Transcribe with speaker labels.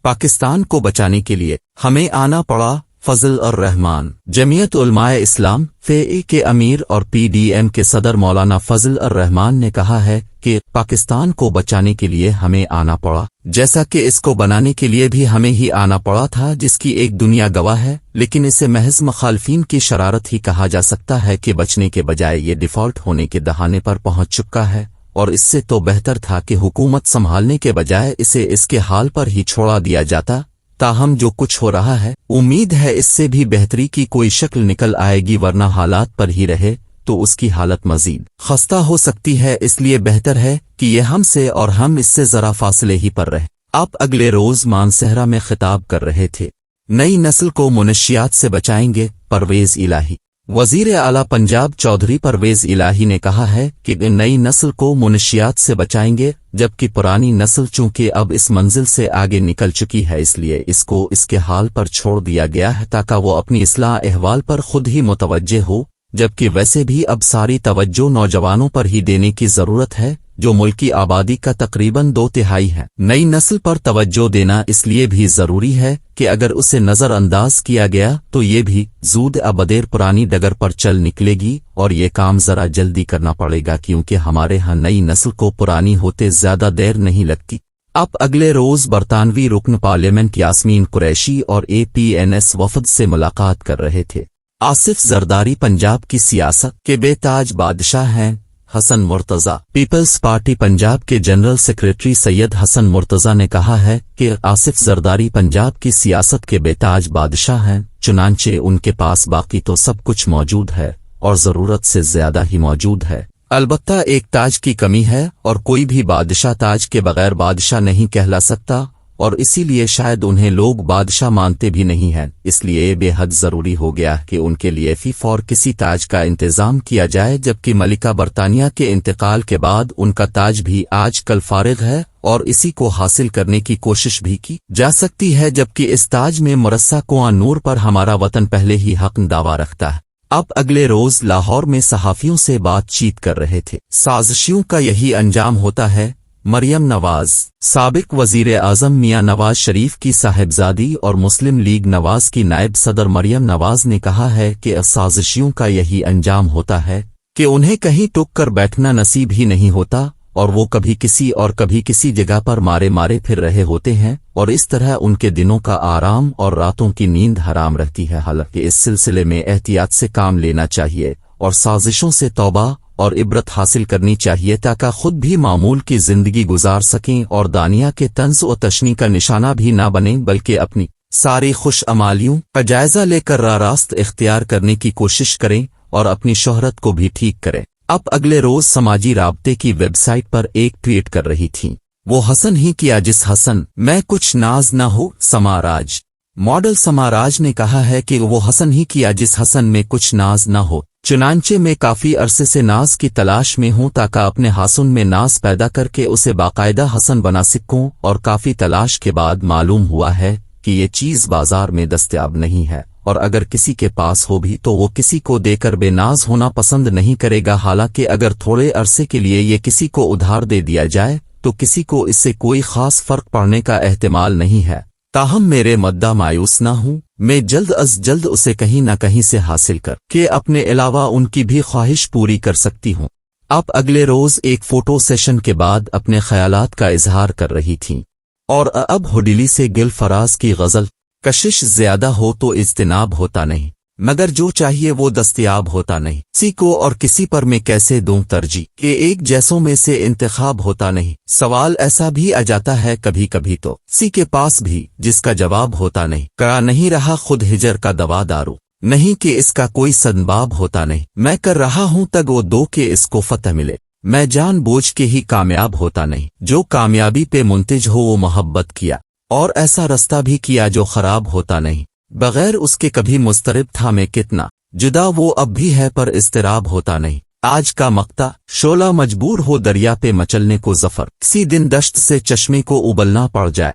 Speaker 1: पाकिस्तान को बचाने के लिए हमें आना पड़ा। फजल और रहमान। जमीयत उलमाए इस्लाम फ़े के अमीर और PDM के सदर मौलाना फजल और रहमान ने कहा है कि पाकिस्तान को बचाने के लिए हमें आना पड़ा, जैसा कि इसको बनाने के लिए भी हमें ही आना पड़ा था, जिसकी एक दुनिया गवाह है। लेकिन इसे महज मुखालफिन की शरारत ही कहा जा सकता है कि बचने के बजाय ये डिफ़ॉल्ट होने के दहाने पर पहुंच चुका है, और इससे तो बेहतर था कि हुकूमत संभालने के बजाय इसे इसके हाल पर ही छोड़ा दिया जाता। ताहम जो कुछ हो रहा है, उम्मीद है इससे भी बेहतरी की कोई शक्ल निकल आएगी, वरना हालात पर ही रहे तो उसकी हालत मजीद खस्ता हो सकती है। इसलिए बेहतर है कि ये हमसे और हम इससे जरा फासले ही पर रहे। आप अगले रोज मानसहरा में खिताब कर रहे थे। नई नस्ल को मुनशियात से बचाएंगे, परवेज इलाही। वजीर आला पंजाब चौधरी परवेज इलाही ने कहा है कि नई नस्ल को मुनशियात से बचाएंगे, जबकि पुरानी नस्ल चूंकि अब इस मंजिल से आगे निकल चुकी है, इसलिए इसको इसके हाल पर छोड़ दिया गया है ताकि वो अपनी इस्लाह अहवाल पर खुद ही मुतवज्जे हो। जबकि वैसे भी अब सारी तवज्जो नौजवानों पर ही देने की जरूरत है, जो मुल्की आबादी का तकरीबन 2/3 है। नई नस्ल पर तवज्जो देना इसलिए भी जरूरी है कि अगर उसे नजरअंदाज किया गया तो ये भी जूद अबदेर पुरानी डगर पर चल निकलेगी, और ये काम जरा जल्दी करना पड़ेगा, क्योंकि हमारे यहाँ नई नस्ल को पुरानी होते ज्यादा देर नहीं लगती। आप अगले रोज बरतानवी रुकन पार्लियामेंट यास्मीन कुरैशी और APNS वफद से मुलाकात कर रहे थे। आसिफ जरदारी पंजाब की सियासत के बेताज बादशाह हैं। हसन मुर्तजा। पीपल्स पार्टी पंजाब के जनरल सेक्रेटरी सैयद हसन मुर्तजा ने कहा है कि आसिफ जरदारी पंजाब की सियासत के बेताज बादशाह हैं, चुनांचे उनके पास बाकी तो सब कुछ मौजूद है और जरूरत से ज्यादा ही मौजूद है। अलबत्ता एक ताज की कमी है, और कोई भी बादशाह ताज के बगैर बादशाह नहीं कहला सकता, और इसीलिए शायद उन्हें लोग बादशाह मानते भी नहीं हैं। इसलिए बेहद जरूरी हो गया कि उनके लिए फी फौर किसी ताज का इंतजाम किया जाए, जबकि मलिका बरतानिया के इंतकाल के बाद उनका ताज भी आजकल फारिग है और इसी को हासिल करने की कोशिश भी की जा सकती है, जबकि इस ताज में मुरस्सा कुआं नूर पर हमारा वतन पहले ही हक दावा रखता है। अब अगले रोज लाहौर में सहाफियों से बातचीत कर रहे थे। साजिशियों का यही अंजाम होता है। मरियम नवाज। साबिक वजीर आजम मियां नवाज शरीफ की साहिबजादी और मुस्लिम लीग नवाज की नायब सदर मरियम नवाज ने कहा है कि साजिशियों का यही अंजाम होता है कि उन्हें कहीं टुक कर बैठना नसीब ही नहीं होता, और वो कभी किसी और कभी किसी जगह पर मारे मारे फिर रहे होते हैं, और इस तरह उनके दिनों का आराम और रातों की नींद हराम रहती है। हालांकि इस सिलसिले में एहतियात से काम लेना चाहिए और साजिशों से तौबा और इबरत हासिल करनी चाहिए, ताकि खुद भी मामूल की जिंदगी गुजार सकें और दानिया के तंज और तशनी का निशाना भी ना बने, बल्कि अपनी सारी खुश अमालियों का जायजा लेकर रास्त इख्तियार करने की कोशिश करें और अपनी शोहरत को भी ठीक करें। अब अगले रोज समाजी राब्ते की वेबसाइट पर एक ट्वीट कर रही थीं। वो हसन ही किया जिस हसन मैं कुछ नाज न हो। समाराज। मॉडल समाराज ने कहा है कि वो हसन ही किया जिस हसन में कुछ नाज न हो। चुनांचे मैं काफी अरसे से नाज की तलाश में हूं, ताकि अपने हासुन में नाज पैदा करके उसे बाकायदा हसन बना सकूं, और काफी तलाश के बाद मालूम हुआ है कि ये चीज बाजार में दस्तयाब नहीं है, और अगर किसी के पास हो भी तो वो किसी को देकर बेनाज होना पसंद नहीं करेगा। हालांकि अगर थोड़े अरसे के लिए ये किसी को उधार दे दिया जाए तो किसी को इससे कोई खास फर्क पड़ने का एहतिमाल नहीं है। ताहम मेरे मद्दा मायूस ना हूं, मैं जल्द अज जल्द उसे कहीं न कहीं से हासिल कर के अपने अलावा उनकी भी ख्वाहिश पूरी कर सकती हूं। आप अगले रोज एक फोटो सेशन के बाद अपने ख्यालात का इजहार कर रही थीं। और अब हुडिली से गिल फराज की गजल, कशिश ज्यादा हो तो इज्तिनाब होता नहीं, मगर जो चाहिए वो दस्तयाब होता नहीं। किसी को और किसी पर मैं कैसे दूं तरजीह कि एक जैसों में से इंतखाब होता नहीं। सवाल ऐसा भी आ जाता है कभी कभी तो किसी के पास भी जिसका जवाब होता नहीं। करा नहीं रहा खुद हिजर का दवा दारू, नहीं कि इसका कोई सनबाब होता नहीं। मैं कर रहा हूं तग वो दो के इसको फतह मिले, मैं जान बूझ के ही कामयाब होता नहीं। जो कामयाबी पे मुंतज हो वो मोहब्बत किया, और ऐसा रास्ता भी किया जो खराब होता नहीं। बगैर उसके कभी मुस्तरिब था मैं कितना, जुदा वो अब भी है पर इस्तिराब होता नहीं। आज का मक्ता शोला मजबूर हो दरिया पे मचलने को जफर, किसी दिन दश्त से चश्मे को उबलना पड़ जाए।